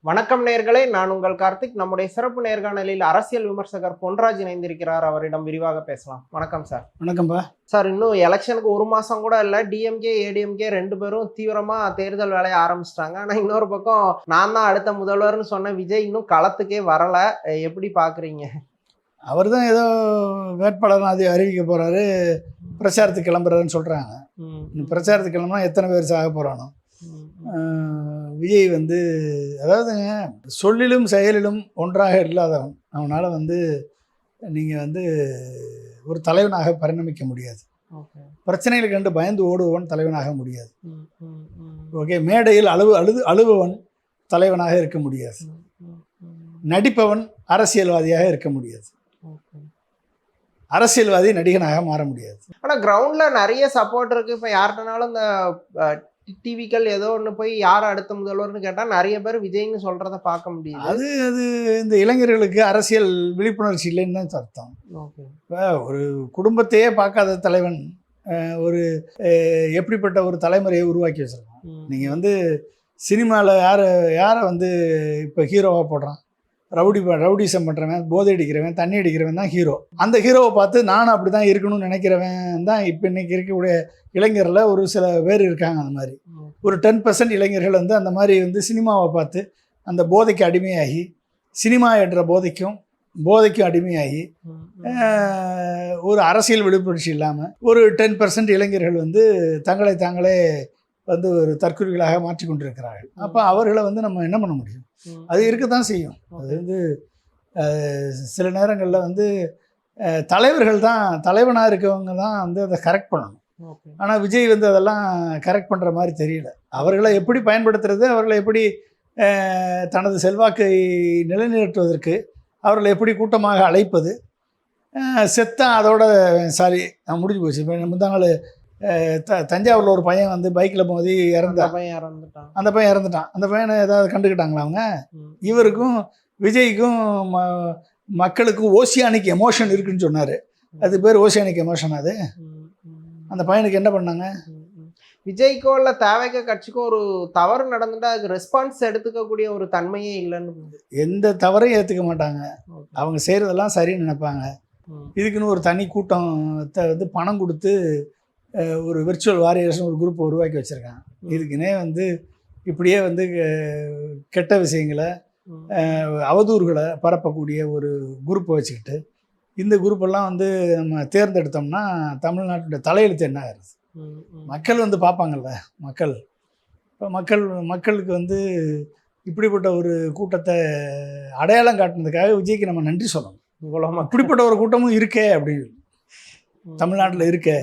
வணக்கம் நேயர்களே, நான் உங்கள் கார்த்திக். நம்முடைய சிறப்பு நேர்காணலில் அரசியல் விமர்சகர் பொன்ராஜ் இணைந்திருக்கிறார். அவரிடம் விரிவாக பேசலாம். வணக்கம் சார். வணக்கம்பா. சார், இன்னும் எலெக்ஷனுக்கு ஒரு மாசம் கூட இல்லை. டிஎம்கே ஏடிஎம்கே ரெண்டு பேரும் தீவிரமா தேர்தல் வேலையை ஆரம்பிச்சிட்டாங்க. ஆனா இன்னொரு பக்கம் நான் தான் அடுத்த முதல்வர்னு சொன்ன விஜய் இன்னும் களத்துக்கே வரல. எப்படி பாக்குறீங்க? அவர் தான் ஏதோ வேட்பாளர் அது அறிவிக்க போறாரு, பிரச்சாரத்துக்கு கிளம்புறாருன்னு சொல்றாங்க. பிரச்சாரத்துக்கு கிளம்புனா எத்தனை பேர் சாக போறானோ. விஜய் வந்து அதாவதுங்க, சொல்லிலும் செயலிலும் ஒன்றாக இல்லாதவன். அவனால் வந்து நீங்கள் வந்து ஒரு தலைவனாக பரிணமிக்க முடியாது. பிரச்சனைகளை கண்டு பயந்து ஓடுபவன் தலைவனாக முடியாது. ஓகே, மேடையில் அழுபவன் தலைவனாக இருக்க முடியாது. நடிப்பவன் அரசியல்வாதியாக இருக்க முடியாது. அரசியல்வாதி நடிகனாக மாற முடியாது. ஆனால் கிரவுண்ட்ல நிறைய சப்போர்ட் இருக்கு. இப்போ யார்கிட்டனாலும் இந்த டிவிக்கள் ஏதோ ஒன்று போய் யார் அடுத்த முதல்வர்னு கேட்டால் நிறைய பேர் விஜய்னு சொல்கிறத பார்க்க முடியும். அது இந்த இளைஞர்களுக்கு அரசியல் விழிப்புணர்ச்சி இல்லைன்னு தான் அர்த்தம். இப்போ ஒரு குடும்பத்தையே பார்க்காத தலைவன் ஒரு எப்படிப்பட்ட ஒரு தலைமுறையை உருவாக்கி வச்சுருக்கான். நீங்கள் வந்து சினிமாவில் யாரை வந்து இப்போ ஹீரோவாக போடுறான்? ரவுடிசம் பண்ணுறவன், போதை அடிக்கிறவன், தண்ணி அடிக்கிறவன் தான் ஹீரோ. அந்த ஹீரோவை பார்த்து நானும் அப்படி தான் இருக்கணும்னு நினைக்கிறவன் தான் இப்போ இன்றைக்கி இருக்கக்கூடிய இளைஞரில் ஒரு சில பேர் இருக்காங்க. அந்த மாதிரி ஒரு 10% இளைஞர்கள் வந்து அந்த மாதிரி வந்து சினிமாவை பார்த்து அந்த போதைக்கு அடிமையாகி, சினிமா என்ற போதைக்கும் அடிமையாகி, ஒரு அரசியல் விழிப்புணர்ச்சி இல்லாமல் ஒரு 10% இளைஞர்கள் வந்து தங்களை தாங்களே வந்து ஒரு தற்கொலைகளாக மாற்றி கொண்டிருக்கிறார்கள். அப்போ அவர்களை வந்து நம்ம என்ன பண்ண முடியும்? அது இருக்கத்தான் செய்யும். அது வந்து சில நேரங்களில் வந்து தலைவர்கள் தான், தலைவனாக இருக்கவங்க தான் வந்து அதை கரெக்ட் பண்ணணும். ஆனால் விஜய் வந்து அதெல்லாம் கரெக்ட் பண்ணுற மாதிரி தெரியல. அவர்களை எப்படி பயன்படுத்துறது, அவர்களை எப்படி தனது செல்வாக்கை நிலைநிறுத்துவதற்கு அவர்களை எப்படி கூட்டமாக அழைப்பது, செத்தா அதோட சாரி முடிஞ்சு போச்சு. இப்போ முந்தாள் தஞ்சாவூரில் ஒரு பையன் வந்து பைக்கில் மோதி இறந்துட்டான். அந்த பையன் இறந்துட்டான். அந்த பையனை ஏதாவது கண்டுக்கிட்டாங்களா அவங்க? இவருக்கும் விஜய்க்கும் மக்களுக்கும் ஓசியானிக் எமோஷன் இருக்குன்னு சொன்னார். அது பேர் ஓசியானிக் எமோஷன். அது அந்த பையனுக்கு என்ன பண்ணாங்க? விஜய்க்கோ இல்லை தேவைக்கோ கட்சிக்கோ ஒரு தவறு நடந்துட்டா அதுக்கு ரெஸ்பான்ஸ் எடுத்துக்கக்கூடிய ஒரு தன்மையே இல்லைன்னு. எந்த தவறையும் ஏற்றுக்க மாட்டாங்க. அவங்க செய்கிறதெல்லாம் சரின்னு நினைப்பாங்க. இதுக்குன்னு ஒரு தனி கூட்டம் வந்து பணம் கொடுத்து ஒரு விர்ச்சுவல் வாரியர்ஸ்னு ஒரு குரூப்பை உருவாக்கி வச்சுருக்காங்க. இதுக்குன்னே வந்து இப்படியே வந்து கெட்ட விஷயங்களை, அவதூறுகளை பரப்பக்கூடிய ஒரு குரூப்பை வச்சுக்கிட்டு, இந்த குரூப்பெல்லாம் வந்து நம்ம தேர்ந்தெடுத்தோம்னா தமிழ்நாட்டோட தலையெழுத்து என்ன ஆகுது? மக்கள் வந்து பார்ப்பாங்கள்ல. இப்போ மக்களுக்கு வந்து இப்படிப்பட்ட ஒரு கூட்டத்தை அடையாளம் காட்டினதுக்காக விஜய்க்கு நம்ம நன்றி சொல்லணும். இப்படிப்பட்ட ஒரு கூட்டமும் இருக்கே அப்படின்னு தமிழ்நாட்டில் இருக்கே.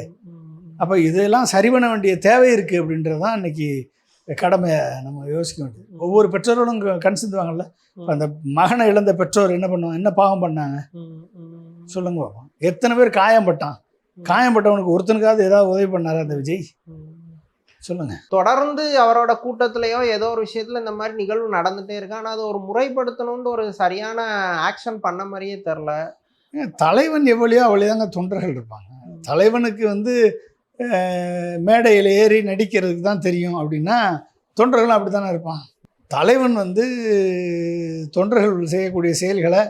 அப்போ இதெல்லாம் சரி பண்ண வேண்டிய தேவை இருக்குது அப்படின்றது தான் இன்றைக்கி கடமை. நம்ம யோசிக்க வேண்டியது. ஒவ்வொரு பெற்றோர்களும் கண் சிந்துவாங்கள்ல. அந்த மகனை இழந்த பெற்றோர் என்ன பண்ணுவாங்க? என்ன பாவம் பண்ணாங்க சொல்லுங்க பார்ப்போம். எத்தனை பேர் காயம்பட்டவனுக்கு ஒருத்தனுக்காவது ஏதாவது உதவி பண்ணாரா அந்த விஜய்? சொல்லுங்க. தொடர்ந்து அவரோட கூட்டத்திலேயோ ஏதோ ஒரு விஷயத்துல இந்த மாதிரி நிகழ்வு நடந்துட்டே இருக்கு. ஆனால் அது ஒரு முறைப்படுத்தணும்னு ஒரு சரியான ஆக்ஷன் பண்ண மாதிரியே தெரில. தலைவன் எவ்வளியோ அவளிதாங்க தொண்டர்கள் இருப்பாங்க. தலைவனுக்கு வந்து மேடையில் ஏறி நடிக்கிறதுக்கு தான் தெரியும் அப்படின்னா தொண்டர்களும் அப்படி தானே இருப்பான். தலைவன் வந்து தொண்டர்கள் செய்யக்கூடிய செயல்களை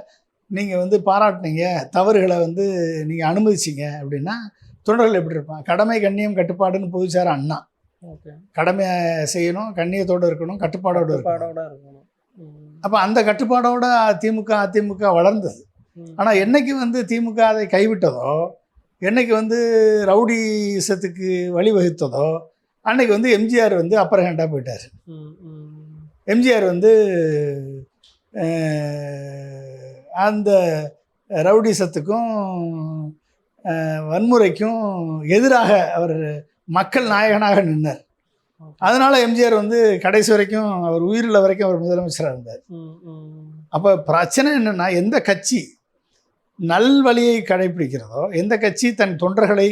நீங்கள் வந்து பாராட்டினீங்க, தவறுகளை வந்து நீங்கள் அனுமதிச்சிங்க அப்படின்னா தொண்டர்கள் எப்படி இருப்பான்? கடமை கண்ணியம் கட்டுப்பாடுன்னு பொதுச்சார அண்ணா. கடமையை செய்யணும், கண்ணியத்தோடு இருக்கணும், கட்டுப்பாடோடு இருக்கணும். அப்போ அந்த கட்டுப்பாடோட அதிமுக வளர்ந்தது. ஆனால் என்னைக்கு வந்து திமுக அதை கைவிட்டதோ, என்னைக்கு வந்து ரவுடிசத்துக்கு வழிவகுத்ததோ, அன்னைக்கு வந்து எம்ஜிஆர் வந்து அப்பர் ஹேண்டாக போயிட்டார். எம்ஜிஆர் வந்து அந்த ரவுடிசத்துக்கும் வன்முறைக்கும் எதிராக அவர் மக்கள் நாயகனாக நின்றார். அதனால் எம்ஜிஆர் வந்து கடைசி வரைக்கும், அவர் உயிரில் வரைக்கும் அவர் முதலமைச்சராக இருந்தார். அப்போ பிரச்சனை என்னென்னா, எந்த கட்சி நல்வழியை கடைபிடிக்கிறதோ, எந்த கட்சி தன் தொண்டர்களை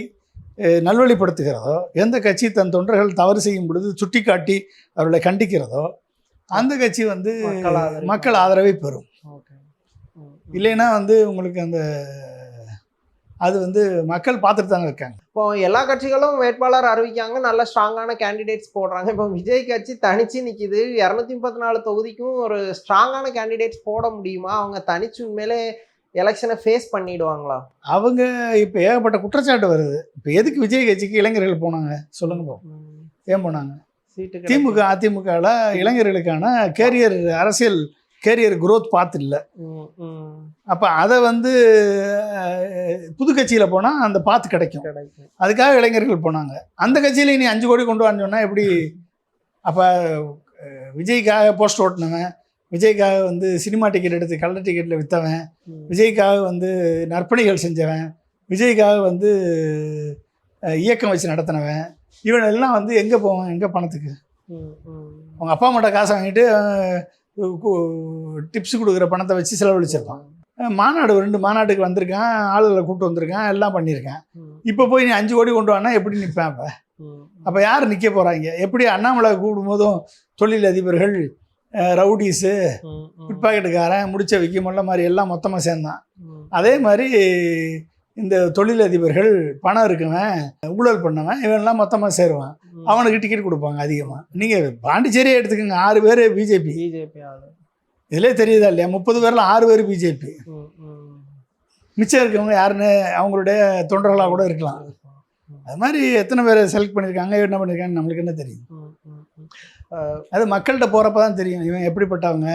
நல்வழிப்படுத்துகிறதோ, எந்த கட்சி தன் தொண்டர்கள் தவறு செய்யும் பொழுது சுட்டி காட்டி அவர்களை கண்டிக்கிறதோ, அந்த கட்சி வந்து மக்கள் ஆதரவை பெறும். இல்லைன்னா வந்து உங்களுக்கு அந்த அது வந்து மக்கள் பார்த்துட்டு தானே இருக்காங்க. இப்போ எல்லா கட்சிகளும் வேட்பாளர் அறிவிக்காங்க, நல்ல ஸ்ட்ராங்கான கேண்டிடேட்ஸ் போடுறாங்க. இப்போ விஜய் கட்சி தனிச்சு நிக்குது. 234 தொகுதிக்கும் ஒரு ஸ்ட்ராங்கான கேண்டிடேட்ஸ் போட முடியுமா? அவங்க தனிச்சு உண்மையிலே எலெக்ஷனை ஃபேஸ் பண்ணிடுவாங்களா? அவங்க இப்போ ஏகப்பட்ட குற்றச்சாட்டு வருது. இப்போ எதுக்கு விஜய் கட்சிக்கு இளைஞர்கள் போனாங்க சொல்லுங்க பாப்போம். ஏன் போனாங்க? சீட்டு திமுக அதிமுகவில் இளைஞர்களுக்கான அரசியல் கேரியர் growth பார்த்து இல்லை. அப்போ அதை வந்து புது கட்சியில் போனால் அந்த பாத்து கிடைக்கும். அதுக்காக இளைஞர்கள் போனாங்க. அந்த கட்சியில் நீ 5 கோடி கொண்டு வான்னு சொன்னால் எப்படி? அப்போ விஜய்க்காக போஸ்ட் ஓட்டினவன், விஜய்க்காக வந்து சினிமா டிக்கெட் எடுத்து கலர் டிக்கெட்டில் விற்றவன், விஜய்க்காக வந்து நற்பணிகள் செஞ்சவன், விஜய்க்காக வந்து இயக்கம் வச்சு நடத்தினவன், இவனெல்லாம் வந்து எங்கே போவான்? எங்கே பணத்துக்கு? அவங்க அப்பா அம்மாட்ட காசை வாங்கிட்டு டிப்ஸ் கொடுக்குற பணத்தை வச்சு செலவழிச்சிருப்பான். மாநாடு 2 மாநாட்டுக்கு வந்திருக்கான், ஆளுகளை கூப்பிட்டு வந்திருக்கான், எல்லாம் பண்ணியிருக்கேன். இப்போ போய் நீ 5 கோடி கொண்டு வானா எப்படி நிற்பேன்? அப்போ யார் நிற்க போகிறாங்க? எப்படி அண்ணாமலை கூப்பிடும்போதும் தொழில் அதிபர்கள், ரவுடிஸு, பிட்பாக்கெட்டுக்காரன், முடிச்ச வைக்க முள்ள மாதிரி எல்லாம் மொத்தமாக சேர்ந்தான். அதே மாதிரி இந்த தொழிலதிபர்கள், பணம் இருக்கவன், ஊழல் பண்ணவன், இவன்லாம் மொத்தமாக சேருவான். அவனுக்கு டிக்கெட் கொடுப்பாங்க அதிகமாக. நீங்கள் பாண்டிச்சேரியே எடுத்துக்கோங்க, 6 பேர் பிஜேபி. இதிலே தெரியுதா இல்லையா? 30 பேரில் 6 பேர் பிஜேபி. மிச்சம் இருக்கவங்க யாருன்னு அவங்களுடைய தொண்டர்களாக கூட இருக்கலாம். அது மாதிரி எத்தனை பேரை செலக்ட் பண்ணியிருக்காங்க, என்ன பண்ணியிருக்காங்க, நம்மளுக்கு என்ன தெரியும்? அது மக்கள்கிட்ட போகிறப்ப தான் தெரியும் இவன் எப்படிப்பட்டவங்க.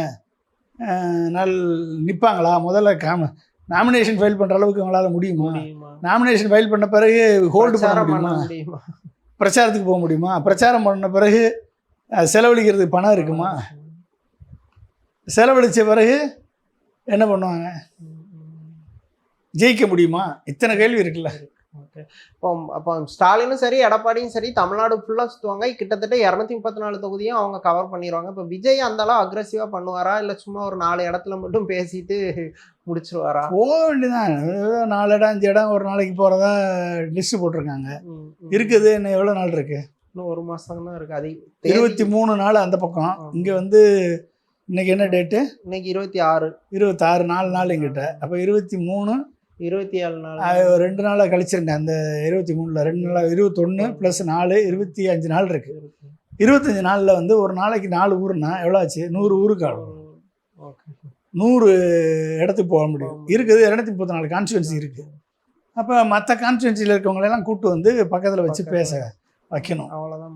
நிற்பாங்களா? முதல்ல நாமினேஷன் ஃபைல் பண்ணுற அளவுக்கு அவங்களால முடியுமா? நாமினேஷன் ஃபைல் பண்ண பிறகு ஹோல்டு பண்ண முடியுமா? பிரச்சாரத்துக்கு போக முடியுமா? பிரச்சாரம் பண்ண பிறகு செலவழிக்கிறதுக்கு பணம் இருக்குமா? செலவழித்த பிறகு என்ன பண்ணுவாங்க? ஜெயிக்க முடியுமா? இத்தனை கேள்வி இருக்குல்ல. அப்போ ஸ்டாலினும் சரி, எடப்பாடியும் சரி, தமிழ்நாடு ஃபுல்லாக சுற்றுவாங்க. கிட்டத்தட்ட 234 தொகுதியும் அவங்க கவர் பண்ணிடுவாங்க. இப்போ விஜய் அந்த அளவு அக்ரெசிவாக பண்ணுவாரா, இல்லை சும்மா ஒரு 4 இடத்துல மட்டும் பேசிட்டு முடிச்சிருவாரா? போக வேண்டியதான். 4 இடம் 5 இடம் ஒரு நாளைக்கு போகிறதா லிஸ்ட்டு போட்டிருக்காங்க. இருக்குது இன்னும் எவ்வளோ நாள் இருக்குது? இன்னும் 1 மாதம் தான் இருக்குது. அது 23 நாள் அந்த பக்கம். இங்கே வந்து இன்னைக்கு என்ன டேட்டு? இன்னைக்கு 26. 26 4 எங்கிட்ட. அப்போ 23 27 நாள், 2 நாளாக கழிச்சிருங்க. அந்த 23ல் 2 நாளாக 21 + 4 25 நாள் இருக்குது. 25 நாளில் வந்து ஒரு நாளைக்கு 4 ஊருன்னா எவ்வளோ ஆச்சு? 100 ஊருக்கு ஆகும். 100 இடத்துக்கு போக முடியும். இருக்குது 234 கான்ஸ்டியூன்சி இருக்குது. அப்போ மற்ற கான்ஸ்டியூன்சியில் இருக்கவங்களெல்லாம் கூப்பிட்டு வந்து பக்கத்தில் வச்சு பேச வைக்கணும். அவ்வளோதான்.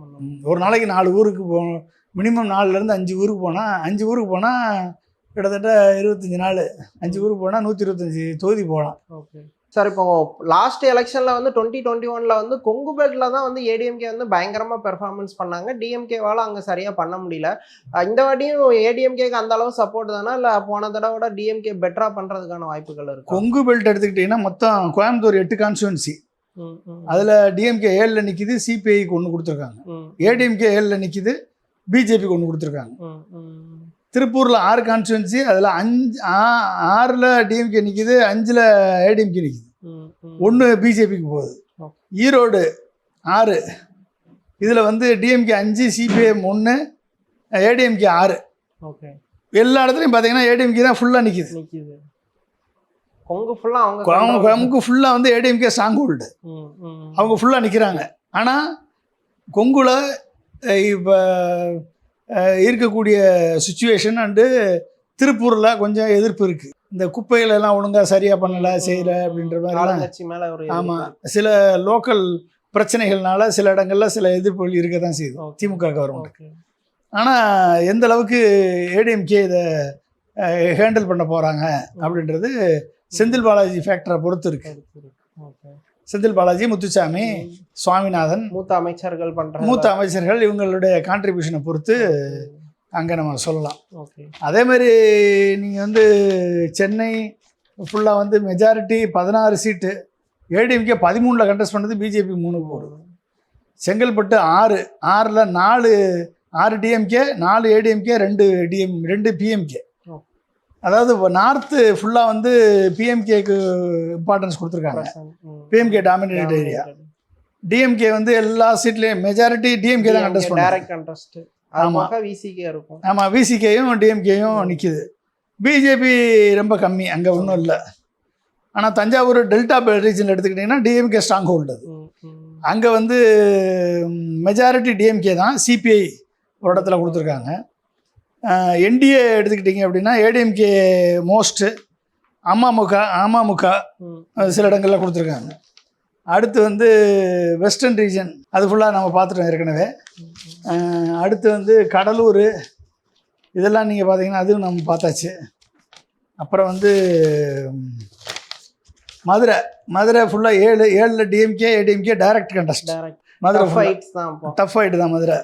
ஒரு நாளைக்கு 4 ஊருக்கு போகணும். மினிமம் 4லேருந்து 5 ஊருக்கு போனால் 5 ஊருக்கு போனால் கிட்டத்தட்ட 25 நாள். 5 ஊருக்கு போனால் 125 தொகுதி போகலாம். Okay sir. இப்போ லாஸ்ட் எலெக்ஷனில் வந்து 2021 வந்து கொங்கு பெல்ட்டில் தான் வந்து ஏடிஎம்கே வந்து பயங்கரமாக பெர்ஃபார்மன்ஸ் பண்ணாங்க. டிஎம்கேவால் அங்கே சரியாக பண்ண முடியல. இந்த வாட்டியும் ஏடிஎம்கேக்கு அந்த அளவு சப்போர்ட் தானே, இல்லை போன தடவை டிஎம்கே பெட்டராக பண்ணுறதுக்கான வாய்ப்புகள் இருக்குது? கொங்கு பெல்ட் எடுத்துக்கிட்டிங்கன்னா மொத்தம் கோயம்புத்தூர் 8 கான்ஸ்டியூன்சி. அதில் டிஎம்கே 7ல் நிற்கிது, சிபிஐக்கு 1 கொடுத்துருக்காங்க. ஏடிஎம்கே 7ல் நிற்கிது, பிஜேபிக்கு 1 கொடுத்துருக்காங்க. திருப்பூரில் 6 கான்ஸ்டியூன்சி. அதில் 6ல் டிஎம்கே நிற்கிது, 5ல் ஏடிஎம்கே நிற்கிது, 1 பிஜேபிக்கு போகுது. ஈரோடு 6. இதில் வந்து டிஎம்கே 5, சிபிஎம் 1, ஏடிஎம்கே 6. ஓகே. எல்லா இடத்துலையும் பார்த்தீங்கன்னா ஏடிஎம்கே தான் ஃபுல்லாக நிற்கிது. கொங்கு ஃபுல்லாக வந்து ஏடிஎம்கே ஸ்ட்ராங் ஹோல்டு. அவங்க ஃபுல்லாக நிற்கிறாங்க. ஆனால் கொங்குல இப்போ இருக்கக்கூடிய சுச்சுவேஷன் அண்டு திருப்பூரில் கொஞ்சம் எதிர்ப்பு இருக்குது. இந்த குப்பைகளெல்லாம் ஒழுங்காக சரியாக பண்ணலை, செய்யலை அப்படின்ற மாதிரி. ஆமாம், சில லோக்கல் பிரச்சனைகள்னால சில இடங்களில் சில எதிர்ப்புகள் இருக்க தான் செய்யுது திமுக கவர்மெண்ட். ஆனால் எந்த அளவுக்கு ஏடிஎம்கே இதை ஹேண்டில் பண்ண போகிறாங்க அப்படின்றது செந்தில் பாலாஜி ஃபேக்டரை பொறுத்து இருக்கு. செந்தில் பாலாஜி, முத்துசாமி, சுவாமிநாதன், மூத்த அமைச்சர்கள் இவங்களுடைய கான்ட்ரிபியூஷனை பொறுத்து அங்கே நம்ம சொல்லலாம். அதே மாதிரி நீங்கள் வந்து சென்னை ஃபுல்லாக வந்து மெஜாரிட்டி 16 சீட்டு, ஏடிஎம்கே 13ல் கண்டெஸ்ட் பண்ணது, பிஜேபி 3 போடுது. செங்கல்பட்டு 6ல் 6 டிஎம்கே, 4 ஏடிஎம்கே, 2 பிஎம்கே. அதாவது நார்த்து ஃபுல்லாக வந்து பிஎம்கேக்கு இம்பார்ட்டன்ஸ் கொடுத்துருக்காங்க. PMK dominated area. டிஎம்கே வந்து எல்லா சீட்லேயும் மெஜாரிட்டி டிஎம்கே தான் கண்டெஸ்ட் பண்ணுறாங்க. ஆமாம், விசிகேயும் டிஎம்கேயும் நிற்கிது. பிஜேபி ரொம்ப கம்மி, அங்கே ஒன்றும் இல்லை. ஆனால் தஞ்சாவூர் டெல்டா ரீஜன் எடுத்துக்கிட்டிங்கன்னா டிஎம்கே ஸ்ட்ராங் ஹோல்டு அது. அங்கே வந்து மெஜாரிட்டி டிஎம்கே தான், சிபிஐ ஒரு இடத்துல கொடுத்துருக்காங்க. என்டிஏ எடுத்துக்கிட்டிங்க அப்படின்னா ஏடிஎம்கே மோஸ்ட்டு, அமமுக சில இடங்களில் கொடுத்துருக்காங்க. அடுத்து வந்து வெஸ்டர்ன் ரீஜன் அது ஃபுல்லாக நம்ம பார்த்துட்டோம் ஏற்கனவே. அடுத்து வந்து கடலூர் இதெல்லாம் நீங்கள் பார்த்தீங்கன்னா அதுவும் நம்ம பார்த்தாச்சு. அப்புறம் வந்து மதுரை ஃபுல்லாக 7 DMK ADMK direct contest. Madurai tough fight தான் மதுரை.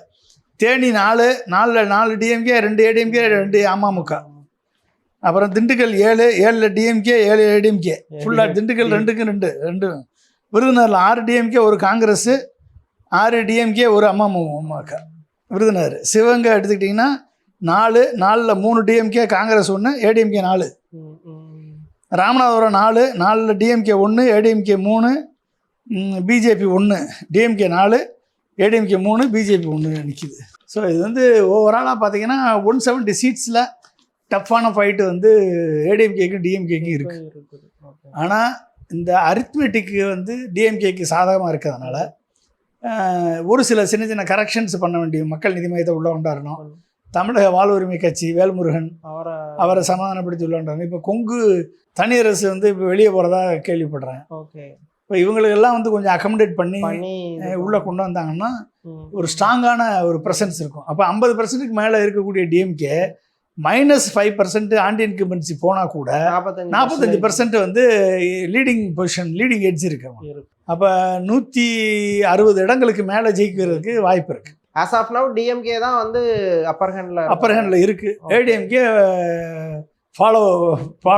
தேனி 4 டிஎம்கே 2 ஏடிஎம்கே 2 அமமுக. அப்புறம் திண்டுக்கல் 7 டிஎம்கே 7 ஏடிஎம்கே ஃபுல்லாக. திண்டுக்கல் 2 விருதுநகரில் 6 டிஎம்கே 1 காங்கிரஸ், 6 டிஎம்கே 1 அமமுக விருதுநகர். சிவகங்கை எடுத்துக்கிட்டிங்கன்னா 4 3 DMK Congress 1 ADMK 4. Ramanathapuram 4 DMK 1 ADMK 3 BJP 1, DMK 4 ADMK 3 BJP 1 நிற்கிது. ஸோ இது வந்து ஓவராலாக பார்த்தீங்கன்னா 170 சீட்ஸில் டஃப்பான ஃபைட்டு வந்து ஏடிஎம்கேக்கும் டிஎம்கேக்கும் இருக்குது. ஆனால் இந்த அரித்மெட்டிக்கு வந்து டிஎம்கேக்கு சாதகமாக இருக்கிறதுனால ஒரு சில சின்ன கரெக்ஷன்ஸ் பண்ண வேண்டிய மக்கள் நீதி மையத்தை உள்ள கொண்டாடணும். தமிழக வாழ்வுரிமை கட்சி வேல்முருகன் அவரை சமாதானப்படுத்தி உள்ள கொண்டாடணும். இப்போ கொங்கு தனியரசு வந்து இப்போ வெளியே போகிறதா கேள்விப்படுறேன். இப்போ இவங்களுக்கெல்லாம் வந்து கொஞ்சம் அக்கமடேட் பண்ணி உள்ளே கொண்டு வந்தாங்கன்னா ஒரு ஸ்ட்ராங்கான ஒரு ப்ரெசன்ஸ் இருக்கும். அப்போ 50% மேலே இருக்கக்கூடிய டிஎம்கே -5% ஆன்டி இன்கம்பன்சி போனால் கூட 45% வந்து லீடிங் பொசிஷன், லீடிங் எட்ஜ் இருக்கு. அப்போ 160 இடங்களுக்கு மேலே ஜெயிக்கிறதுக்கு வாய்ப்பு இருக்குது. ஆஸ் ஆஃப் நவ் டிஎம்கே தான் வந்து அப்பர் ஹேண்டில் இருக்குது. ஏடிஎம்கே ஃபாலோ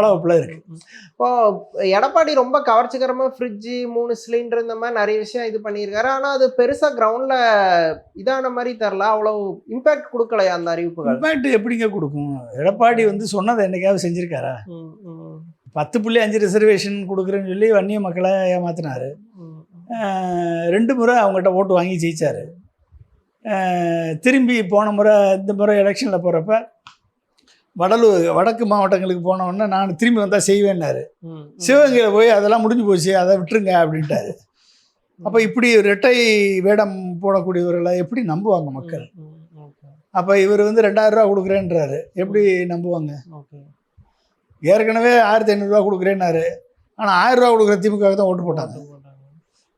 அப்பில் இருக்குது. இப்போ எடப்பாடி ரொம்ப கவர்ச்சிகரமாக ஃப்ரிட்ஜு 3 சிலிண்டர் இந்த மாதிரி நிறைய விஷயம் இது பண்ணியிருக்காரு. ஆனால் அது பெருசாக கிரவுண்டில் இதான மாதிரி தரல, அவ்வளோ இம்பேக்ட் கொடுக்கலையா அந்த அறிவிப்புகள்? இம்பேக்ட் எப்படிங்க கொடுக்கும்? எடப்பாடி வந்து சொன்னதை என்னைக்காவது செஞ்சுருக்காரா? 10.5 ரிசர்வேஷன் கொடுக்குறேன்னு சொல்லி வன்னிய மக்களை ஏமாத்தினார். 2 முறை அவங்ககிட்ட ஓட்டு வாங்கி ஜெயிச்சார். திரும்பி போன முறை இந்த முறை எலெக்ஷனில் போகிறப்ப வடக்கு மாவட்டங்களுக்கு போனோடனே நான் திரும்பி வந்தால் செய்வேன்னாரு. சிவகங்கையில் போய் அதெல்லாம் முடிஞ்சு போச்சு, அதை விட்டுருங்க அப்படின்ட்டாரு. அப்போ இப்படி இரட்டை வேடம் போடக்கூடியவர்களை எப்படி நம்புவாங்க மக்கள்? அப்போ இவர் வந்து 2000 ரூபா கொடுக்குறேன்றாரு, எப்படி நம்புவாங்க? ஏற்கனவே 1500 ரூபா கொடுக்குறேன்னாரு. ஆனால் 1000 ரூபா கொடுக்குற திமுக தான் ஓட்டு போட்டாங்க.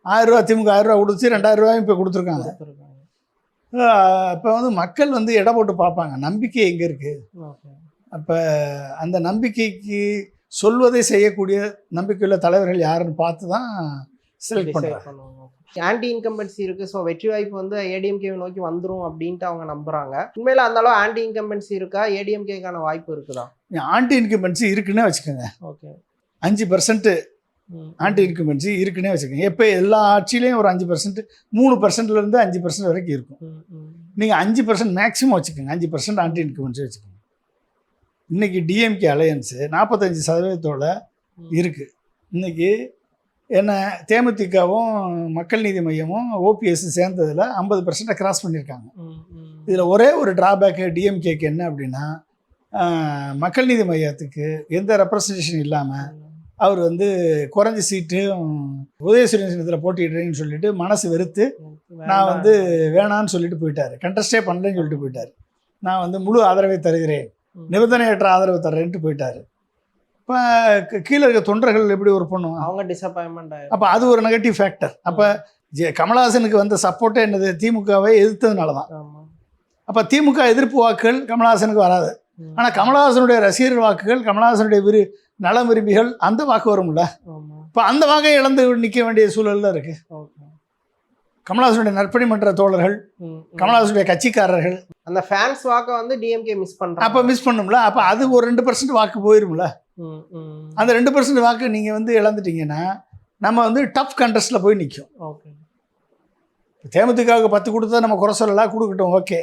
1000 ரூபா திமுக 1000 ரூபா கொடுத்து 2000 ரூபாயும் இப்போ கொடுத்துருக்காங்க. அப்போ வந்து மக்கள் வந்து எடை போட்டு பார்ப்பாங்க, நம்பிக்கை எங்கே இருக்குது. அப்போ அந்த நம்பிக்கைக்கு சொல்வதை செய்யக்கூடிய நம்பிக்கையுள்ள தலைவர்கள் யாருன்னு பார்த்து தான் செலக்ட் பண்ணுறாங்க. ஆன்டி இன்கம்பன்சி இருக்குது, ஸோ வெற்றி வாய்ப்பு வந்து ஏடிஎம்கே நோக்கி வந்துடும் அப்படின்ட்டு அவங்க நம்புகிறாங்க. உண்மையில் அந்த அளவு ஆன்டி இன்கம்பன்சி இருக்கா? ஏடிஎம்கேக்கான வாய்ப்பு இருக்குதா? ஆன்டி இன்கம்பன்சி இருக்குன்னே வச்சுக்கோங்க. 5% ஆன்டி இன்கம்பன்சி இருக்குன்னே வச்சுக்கோங்க. எப்போ எல்லா ஆட்சியிலையும் ஒரு 5%, 3%லேருந்து 5% வரைக்கும் இருக்கும். நீங்கள் 5% மேக்ஸிமம் வச்சுக்கோங்க. 5% ஆன்டி இன்கம்பன்சி வச்சுக்கோங்க. இன்றைக்கி டிஎம்கே அலையன்ஸு 45% இருக்குது. இன்றைக்கி என்ன தேமுதிகவும் மக்கள் நீதி மையமும் ஓபிஎஸ் சேர்ந்ததில் 50% கிராஸ் பண்ணியிருக்காங்க. இதில் ஒரே ஒரு ட்ராபேக்கு டிஎம்கேக்கு என்ன அப்படின்னா, மக்கள் நீதி மையத்துக்கு எந்த ரெப்ரசன்டேஷன் இல்லாமல் அவர் வந்து குறைஞ்ச சீட்டு உதயசூரியன் சின்னத்தில் போட்டிடுறேன்னு சொல்லிட்டு மனசு வெறுத்து நான் வந்து வேணான்னு சொல்லிட்டு போயிட்டார். கண்டஸ்டே பண்ணலன்னு சொல்லிட்டு போயிட்டார். நான் வந்து முழு ஆதரவை தருகிறேன், நிபந்தனையற்ற ஆதரவு தர்றேன்ட்டு போயிட்டார். இப்போ கீழே இருக்க தொண்டர்கள் எப்படி ஒரு பண்ணுவாங்க? அவங்க டிசப்பாயின்மெண்ட் ஆகும். அப்போ அது ஒரு நெகட்டிவ் ஃபேக்டர். அப்போ கமலஹாசனுக்கு வந்த சப்போர்ட்டே என்னது? திமுகவை எதிர்த்ததுனால தான். அப்போ திமுக எதிர்ப்பு வாக்குகள் கமலஹாசனுக்கு வராது. ஆனால் கமலஹாசனுடைய ரசிகர்கள் வாக்குகள், கமலஹாசனுடைய நலம் விரும்பிகள், அந்த வாக்கு வரும்ல. இப்போ அந்த வாக்கை இழந்து நிற்க வேண்டிய சூழலில் இருக்குது. கமலஹாசனுடைய நற்பணி மன்ற தோழர்கள், கமலஹாசனுடைய கட்சிக்காரர்கள், அந்த ஃபேன்ஸ் வாக்கை வந்து டிஎம்கே மிஸ் பண்ணுறாங்க. அப்போ மிஸ் பண்ணும்ல. அப்போ அது ஒரு 2% வாக்கு போயிரும்ல. அந்த 2% வாக்கு நீங்கள் வந்து இழந்துட்டீங்கன்னா நம்ம வந்து டஃப் கண்டஸ்ட்டில் போய் நிற்கும். தேமுதிகவுக்கு 10 கொடுத்தா நம்ம குறை சொல்லலாம், கொடுக்கட்டும், ஓகே.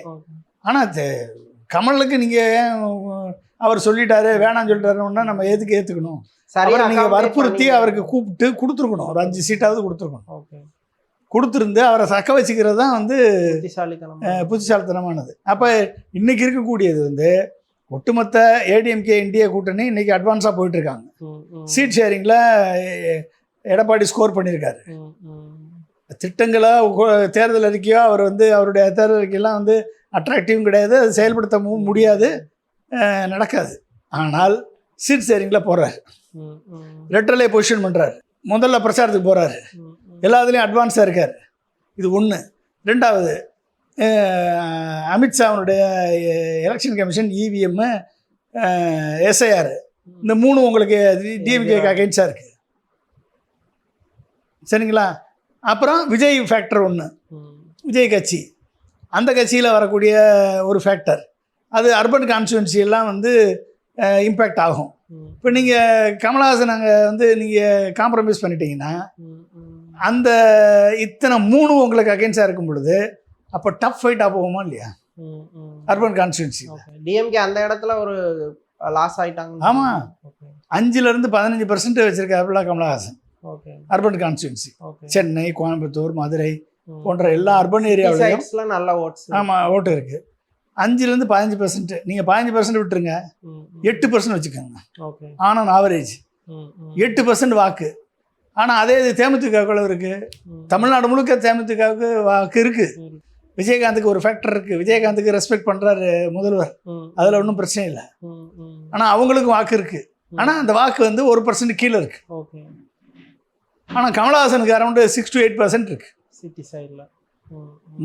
ஆனால் கமலுக்கு நீங்கள் அவர் சொல்லிட்டாரு வேணான்னு சொல்லிட்டாருன்னா நம்ம எதுக்கு ஏற்றுக்கணும்? அவரை நீங்கள் வற்புறுத்தி அவருக்கு கூப்பிட்டு கொடுத்துருக்கணும். ஒரு 5 சீட்டாவது கொடுத்துருக்கணும். கொடுத்துருந்து அவரை தக்க வச்சுக்கிறது தான் வந்து புத்திசாலித்தனமானது. அப்போ இன்றைக்கி இருக்கக்கூடியது வந்து ஒட்டுமொத்த ஏடிஎம்கே இந்தியா கூட்டணி இன்னைக்கு அட்வான்ஸாக போயிட்டு இருக்காங்க. சீட் ஷேரிங்கில் எடப்பாடி ஸ்கோர் பண்ணியிருக்காரு. திட்டங்களோ தேர்தல் அறிக்கையோ அவர் வந்து அவருடைய தேர்தல் அறிக்கையெல்லாம் வந்து அட்ராக்டிவும் கிடையாது, அது செயல்படுத்தவும் முடியாது, நடக்காது. ஆனால் சீட் ஷேரிங்கில் போகிறாரு, ரெட்டலை பொசிஷன் பண்ணுறாரு, முதல்ல பிரச்சாரத்துக்கு போகிறாரு, எல்லாத்துலேயும் அட்வான்ஸாக இருக்கார். இது ஒன்று. ரெண்டாவது, அமித்ஷாவுடைய எலெக்ஷன் கமிஷன், இவிஎம்மு, எஸ்ஐஆர், இந்த 3 உங்களுக்கு டிஎம்கேக்கு அகைன்ஸ்டாக இருக்குது. சரிங்களா? அப்புறம் விஜய் ஃபேக்டர் ஒன்று, விஜய் கட்சி, அந்த கட்சியில் வரக்கூடிய ஒரு ஃபேக்டர், அது அர்பன் கான்ஸ்டுவன்சி எல்லாம் வந்து இம்பேக்ட் ஆகும். இப்போ நீங்கள் கமலஹாசன் அங்கே வந்து நீங்கள் காம்ப்ரமைஸ் பண்ணிட்டீங்கன்னா அந்த இத்தனை 3 உங்களுக்கு அகைன்ஸ்டாக இருக்கும் பொழுது அப்போ டஃப் ஃபைட்டாக போகுமா இல்லையா அர்பன் கான்ஸ்டுவன்சி? டிஎம்கே அந்த இடத்துல ஒரு லாஸ் ஆயிட்டாங்க. ஆமாம், 5லேருந்து 15% வச்சிருக்காருல கமலஹாசன் அர்பன் கான்ஸ்டுவன்சி. சென்னை, கோயம்புத்தூர், மதுரை போன்ற எல்லா அர்பன் ஏரியாவிலும் நல்ல ஓட்ஸ். ஆமாம், ஓட்டு இருக்குது. 5லேருந்து 15%. நீங்கள் 15% விட்டுருங்க, 8% வச்சுக்கோங்க. ஆன் அன் ஆவரேஜ் 8% வாக்கு. ஆனால் அதே இது தேமுதிகவுக்குள்ள இருக்குது. தமிழ்நாடு முழுக்க தேமுதிகவுக்கு வாக்கு இருக்குது. விஜயகாந்துக்கு ஒரு ஃபேக்டர் இருக்குது. விஜயகாந்துக்கு ரெஸ்பெக்ட் பண்ணுறாரு முதல்வர், அதில் ஒன்றும் பிரச்சனை இல்லை. ஆனால் அவங்களுக்கும் வாக்கு இருக்குது. ஆனால் அந்த வாக்கு வந்து 1% கீழே இருக்குது. ஆனால் கமலஹாசனுக்கு அரௌண்டு 6 to 8% இருக்குது சிட்டி சைடில்.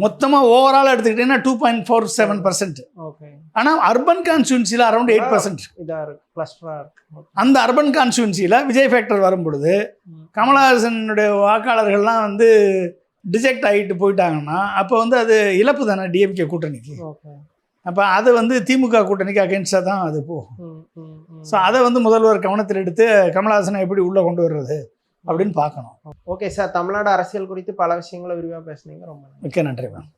மொத்தமாக ஓவரால் எடுத்துக்கிட்டிங்கன்னா 2.47%. ஆனால் அர்பன் கான்ஸ்டுவன்சியில் அரௌண்ட் 8% இதாக இருக்குது, கிளஸ்டராக இருக்குது. அந்த அர்பன் கான்ஸ்டுவன்சியில் விஜய் ஃபேக்டர் வரும் பொழுது கமலஹாசனுடைய வாக்காளர்கள்லாம் வந்து டிஜெக்ட் ஆகிட்டு போயிட்டாங்கன்னா அப்போ வந்து அது இழப்பு தானே டிஎம்கே கூட்டணிக்கு. அப்போ அது வந்து திமுக கூட்டணிக்கு அகென்ஸ்டாக தான் அது போகும். ஸோ அதை வந்து முதல்வர் கவனத்தில் எடுத்து கமலஹாசனை எப்படி உள்ளே கொண்டு வர்றது அப்படின்னு பார்க்கணும். ஓகே சார், தமிழ்நாடு அரசியல் குறித்து பல விஷயங்களை விரிவாக பேசுனீங்க. ரொம்ப மிக்க நன்றி மேம்.